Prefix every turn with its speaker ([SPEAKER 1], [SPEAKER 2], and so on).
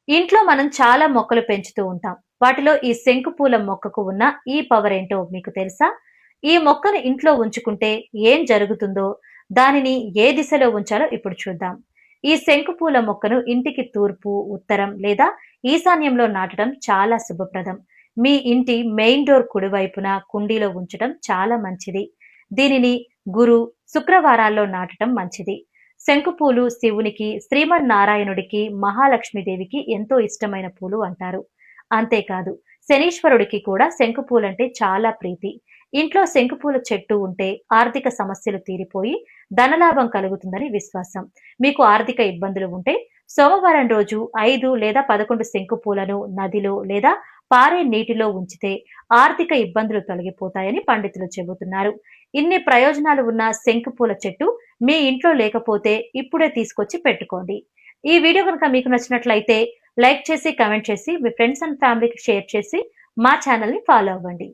[SPEAKER 1] ఇంట్లో మనం చాలా మొక్కలు పెంచుతూ ఉంటాం. వాటిలో ఈ శంకు పూల మొక్కకు ఉన్న ఈ పవర్ ఏంటో మీకు తెలుసా? ఈ మొక్కను ఇంట్లో ఉంచుకుంటే ఏం జరుగుతుందో, దానిని ఏ దిశలో ఉంచాలో ఇప్పుడు చూద్దాం. ఈ శంకు పూల మొక్కను ఇంటికి తూర్పు, ఉత్తరం లేదా ఈశాన్యంలో నాటడం చాలా శుభప్రదం. మీ ఇంటి మెయిన్ డోర్ కుడివైపున కుండీలో ఉంచడం చాలా మంచిది. దీనిని గురు, శుక్రవారాల్లో నాటడం మంచిది. శంకుపూలు శివునికి, శ్రీమన్నారాయణుడికి, మహాలక్ష్మీదేవికి ఎంతో ఇష్టమైన పూలు అంటారు. అంతేకాదు, శనీశ్వరుడికి కూడా శంకుపూలంటే చాలా ప్రీతి. ఇంట్లో శంకుపూల చెట్టు ఉంటే ఆర్థిక సమస్యలు తీరిపోయి ధనలాభం కలుగుతుందని విశ్వాసం. మీకు ఆర్థిక ఇబ్బందులు ఉంటే సోమవారం రోజు 5 లేదా 11 శంకుపూలను నదిలో లేదా పారే నీటిలో ఉంచితే ఆర్థిక ఇబ్బందులు తొలగిపోతాయని పండితులు చెబుతున్నారు. ఇన్ని ప్రయోజనాలు ఉన్న శంకుపూల చెట్టు మీ ఇంట్లో లేకపోతే ఇప్పుడే తీసుకొచ్చి పెట్టుకోండి. ఈ వీడియో కనుక మీకు నచ్చినట్లయితే లైక్ చేసి, కామెంట్ చేసి, మీ ఫ్రెండ్స్ అండ్ ఫ్యామిలీకి షేర్ చేసి మా ఛానల్‌ని ఫాలో అవ్వండి.